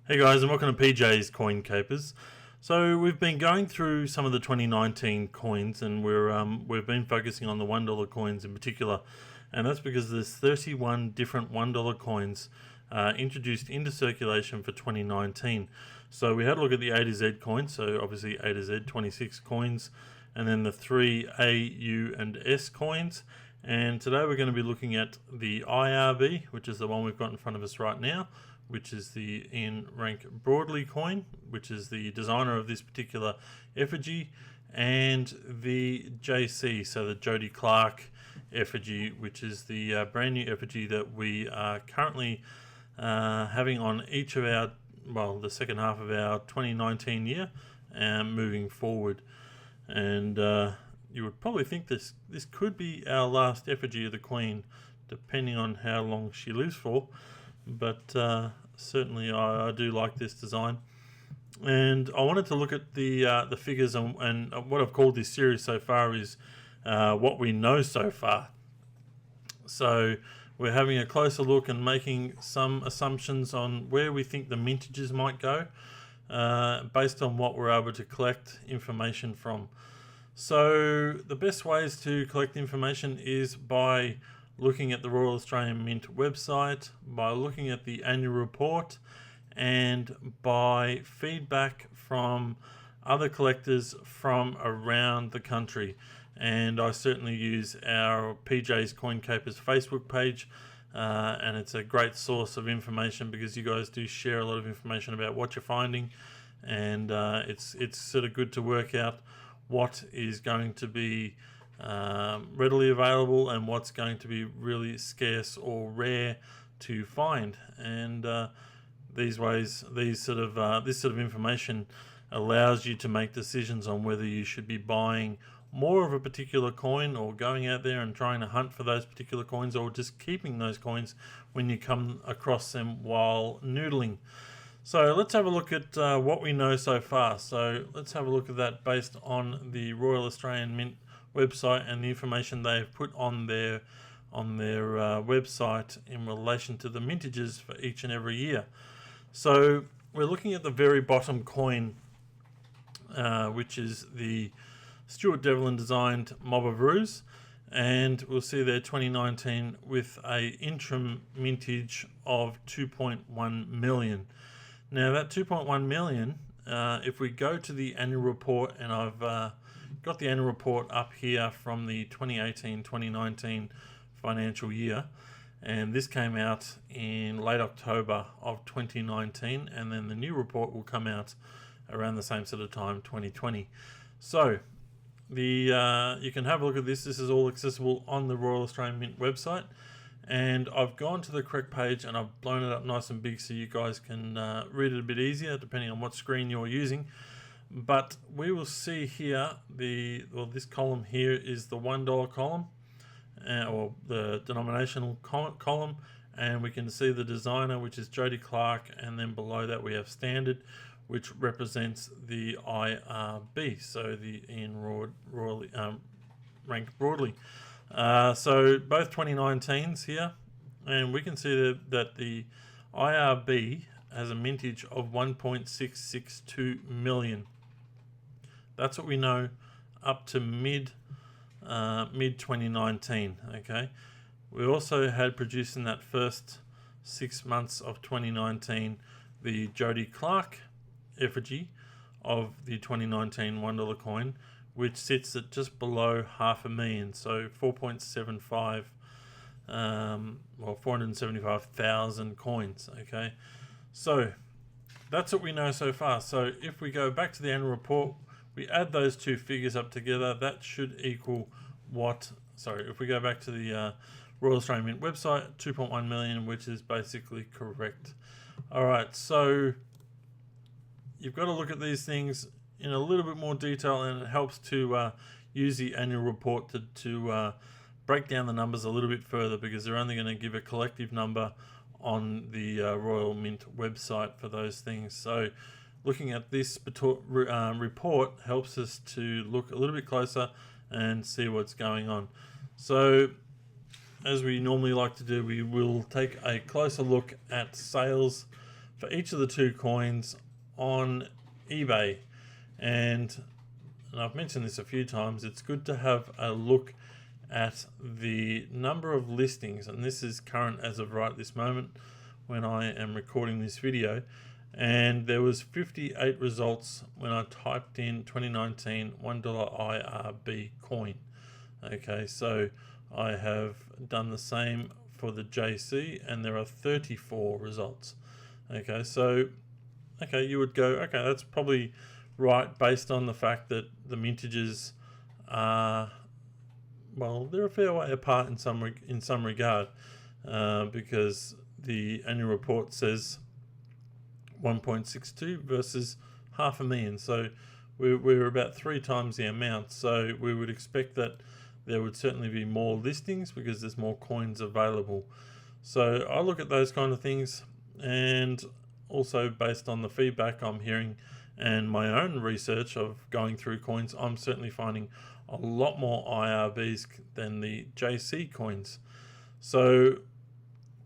Hey guys, and welcome to PJ's Coin Capers. So we've been going through some of the 2019 coins, and we've been focusing on the $1 coins in particular, and that's because there's 31 different $1 coins introduced into circulation for 2019. So we had a look at the A to Z coins, so obviously A to Z 26 coins, and then the three A, U, and S coins. And today we're going to be looking at the IRB, which is the one we've got in front of us right now, which is the Ian Rank Broadley coin, which is the designer of this particular effigy, and the JC, so the Jody Clark effigy, which is the brand new effigy that we are currently having on each of our, the second half of our 2019 year, and moving forward. And you would probably think this could be our last effigy of the Queen, depending on how long she lives for. But certainly I do like this design. And I wanted to look at the figures, and what I've called this series so far is what we know so far. So we're having a closer look and making some assumptions on where we think the mintages might go, based on what we're able to collect information from. So the best ways to collect information is by looking at the Royal Australian Mint website, by looking at the annual report, and by feedback from other collectors from around the country. And I certainly use our PJ's Coin Capers Facebook page, and it's a great source of information because you guys do share a lot of information about what you're finding, and it's sort of good to work out what is going to be readily available and what's going to be really scarce or rare to find. And this sort of information allows you to make decisions on whether you should be buying more of a particular coin, or going out there and trying to hunt for those particular coins, or just keeping those coins when you come across them while noodling. So let's have a look at what we know so far. So let's have a look at that based on the Royal Australian Mint website and the information they've put on their website in relation to the mintages for each and every year. So we're looking at the very bottom coin, which is the Stuart Devlin designed Mob of Ruse, and we'll see there 2019 with a interim mintage of 2.1 million. Now that 2.1 million, if we go to the annual report, and I've got the annual report up here from the 2018-2019 financial year, and this came out in late October of 2019, and then the new report will come out around the same sort of time, 2020. So you can have a look at this. This is all accessible on the Royal Australian Mint website. And I've gone to the correct page and I've blown it up nice and big so you guys can read it a bit easier depending on what screen you're using. But we will see here, this column here is the $1 column, or the denominational column, and we can see the designer, which is Jody Clark, and then below that we have standard, which represents the IRB, so the Ian Rank Broadley. So both 2019s here, and we can see that the IRB has a mintage of 1.662 million. That's what we know up to mid 2019. Okay, we also had produced in that first 6 months of 2019 the Jody Clark effigy of the 2019 $1 coin, which sits at just below 500,000, so 475,000 coins. Okay, so that's what we know so far. So if we go back to the annual report, we add those two figures up together, that should equal if we go back to the Royal Australian Mint website, 2.1 million, which is basically correct. Alright, so you've got to look at these things in a little bit more detail, and it helps to use the annual report to break down the numbers a little bit further, because they're only going to give a collective number on the Royal Mint website for those things. So looking at this report helps us to look a little bit closer and see what's going on. So as we normally like to do, we will take a closer look at sales for each of the two coins on eBay. And I've mentioned this a few times, it's good to have a look at the number of listings, and this is current as of right this moment when I am recording this video, and there was 58 results when I typed in 2019 $1 IRB coin. Okay, so I have done the same for the JC, and there are 34 results. Okay, so you would go, okay, that's probably right based on the fact that the mintages are, well, they're a fair way apart in some regard, because the annual report says 1.62 versus 500,000, so we're about 3 times the amount. So we would expect that there would certainly be more listings because there's more coins available. So I look at those kind of things, and also based on the feedback I'm hearing and my own research of going through coins, I'm certainly finding a lot more IRBs than the JC coins. So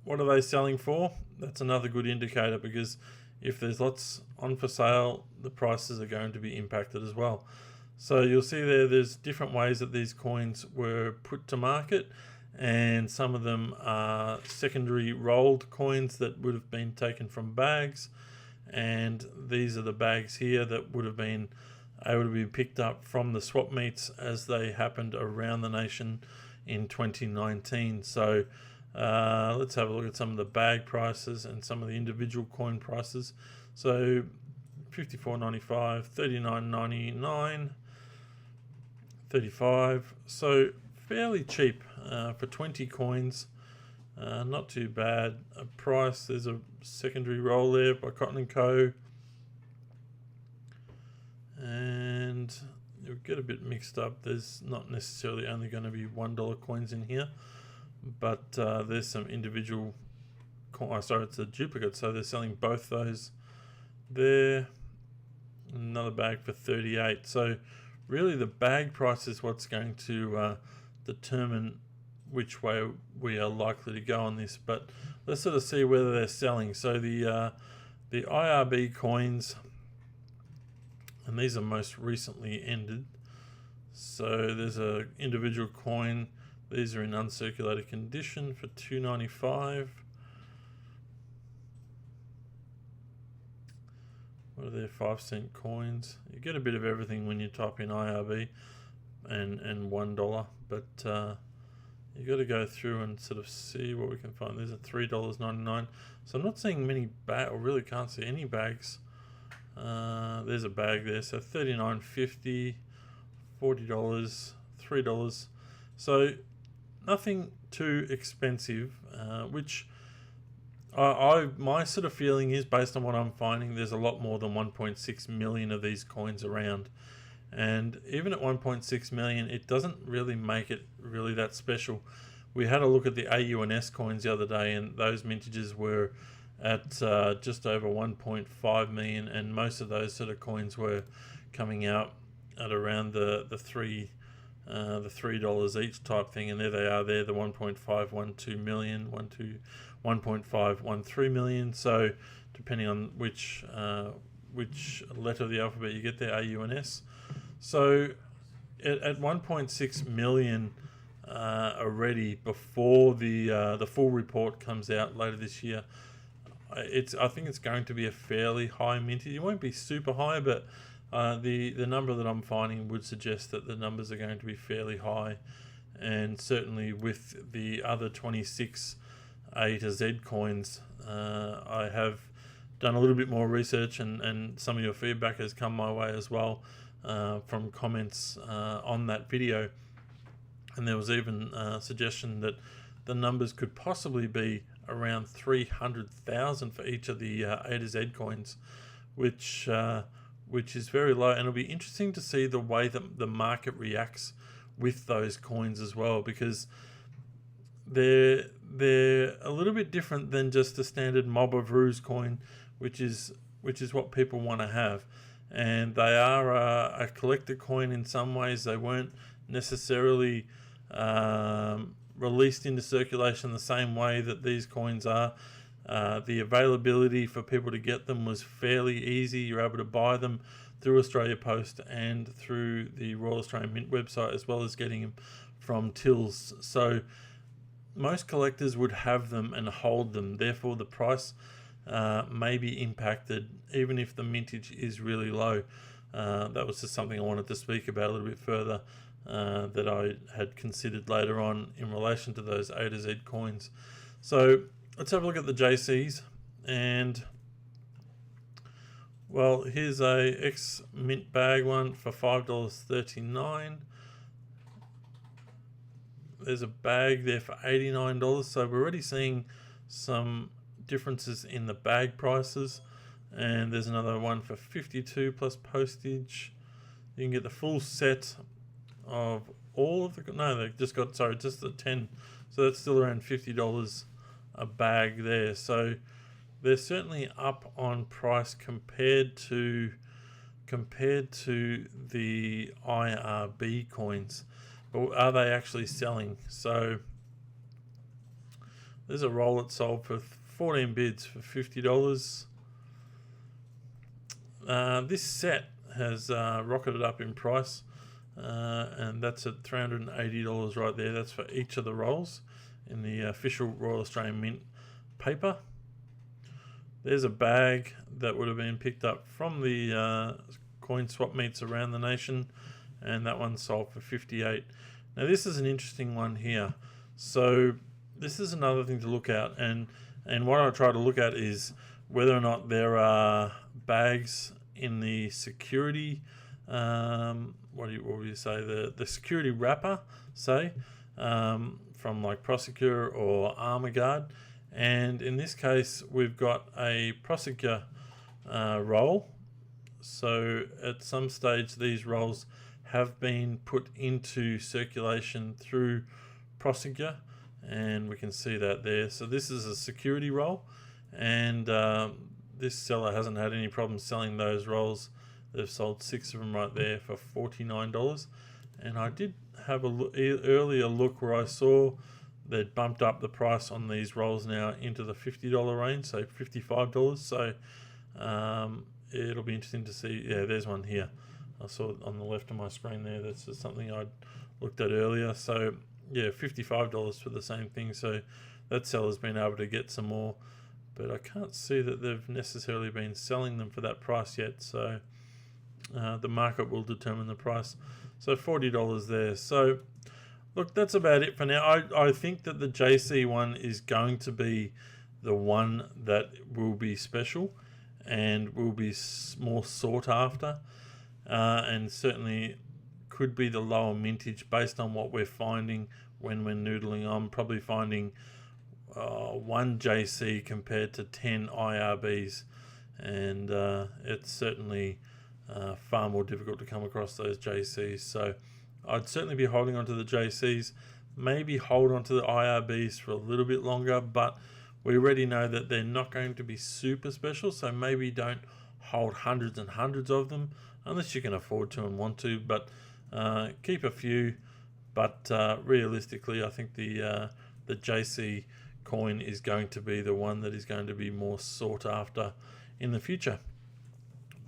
what are they selling for? That's another good indicator, because if there's lots on for sale, the prices are going to be impacted as well. So you'll see there's different ways that these coins were put to market, and some of them are secondary rolled coins that would have been taken from bags, and these are the bags here that would have been able to be picked up from the swap meets as they happened around the nation in 2019. So let's have a look at some of the bag prices and some of the individual coin prices. So $54.95, $39.99, $35. So fairly cheap for 20 coins. Not too bad a price. There's a secondary roll there by Cotton & Co. And you'll get a bit mixed up. There's not necessarily only going to be $1 coins in here, but there's some individual it's a duplicate, so they're selling both those there. Another bag for 38. So really the bag price is what's going to determine which way we are likely to go on this, but let's sort of see whether they're selling. So the IRB coins, and these are most recently ended. So there's a individual coin. These are in uncirculated condition for $2.95. What are their 5-cent coins? You get a bit of everything when you type in IRB and $1, but you got to go through and sort of see what we can find. There's a $3.99. So I'm not seeing many or really can't see any bags. There's a bag there. So $39.50, $40, $3. So nothing too expensive, which my sort of feeling is, based on what I'm finding, there's a lot more than 1.6 million of these coins around. And even at 1.6 million, it doesn't really make it really that special. We had a look at the AUNS coins the other day, and those mintages were at just over 1.5 million, and most of those sort of coins were coming out at around the $3 each type thing. And there they are there, the 1.512 million, 1.513 million. So depending on which letter of the alphabet you get there, AUNS. So at 1.6 million already, before the full report comes out later this year, I think it's going to be a fairly high mintage. It won't be super high, but the number that I'm finding would suggest that the numbers are going to be fairly high. And certainly with the other 26 A to Z coins, I have done a little bit more research, and some of your feedback has come my way as well, from comments on that video. And there was even a suggestion that the numbers could possibly be around 300,000 for each of the A to Z coins, which is very low. And it'll be interesting to see the way that the market reacts with those coins as well, because they're a little bit different than just the standard Mob of Ruse coin, which is what people want to have. And they are a collector coin in some ways. They weren't necessarily released into circulation the same way that these coins are. The availability for people to get them was fairly easy. You're able to buy them through Australia Post and through the Royal Australian Mint website, as well as getting them from tills. So most collectors would have them and hold them. Therefore, the price may be impacted, even if the mintage is really low. That was just something I wanted to speak about a little bit further, that I had considered later on in relation to those A to Z coins. So let's have a look at the JCs. And well, here's a X Mint bag one for $5.39. There's a bag there for $89. So we're already seeing some differences in the bag prices. And there's another one for $52 plus postage. You can get the full set of all of the, no, they just got, sorry, just the 10. So that's still around $50 a bag there. So they're certainly up on price compared to the IRB coins. But are they actually selling? So there's a roll that sold for 14 bids for $50. This set has rocketed up in price, and that's at $380 right there. That's for each of the rolls in the official Royal Australian Mint paper. There's a bag that would have been picked up from the coin swap meets around the nation, and that one sold for $58. Now this is an interesting one here. So this is another thing to look at, and what I try to look at is whether or not there are bags in the security, what would you say, the security wrapper, say, from like Prosegur or Armaguard. And in this case, we've got a Prosegur roll. So at some stage, these rolls have been put into circulation through Prosegur, and we can see that there. So this is a security roll, and this seller hasn't had any problems selling those rolls. They've sold 6 of them right there for $49. And I did have a earlier look where I saw they'd bumped up the price on these rolls now into the $50 range, so $55. So it'll be interesting to see. Yeah, there's one here. I saw it on the left of my screen there. That's just something I'd looked at earlier. So yeah, $55 for the same thing. So that seller's been able to get some more, but I can't see that they've necessarily been selling them for that price yet. So the market will determine the price. So $40 there. So look, that's about it for now. I think that the JC one is going to be the one that will be special and will be more sought after, and certainly could be the lower mintage based on what we're finding when we're noodling. I'm probably finding 1 JC compared to 10 IRBs, and it's certainly far more difficult to come across those JCs. So I'd certainly be holding on to the JCs, maybe hold on to the IRBs for a little bit longer, but we already know that they're not going to be super special, so maybe don't hold hundreds and hundreds of them unless you can afford to and want to, but keep a few. But realistically, I think the JC coin is going to be the one that is going to be more sought after in the future.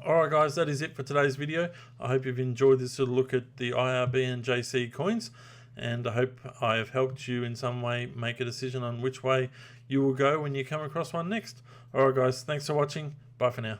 Alright guys, that is it for today's video. I hope you've enjoyed this little look at the IRB and JC coins, and I hope I have helped you in some way make a decision on which way you will go when you come across one next. Alright guys, thanks for watching. Bye for now.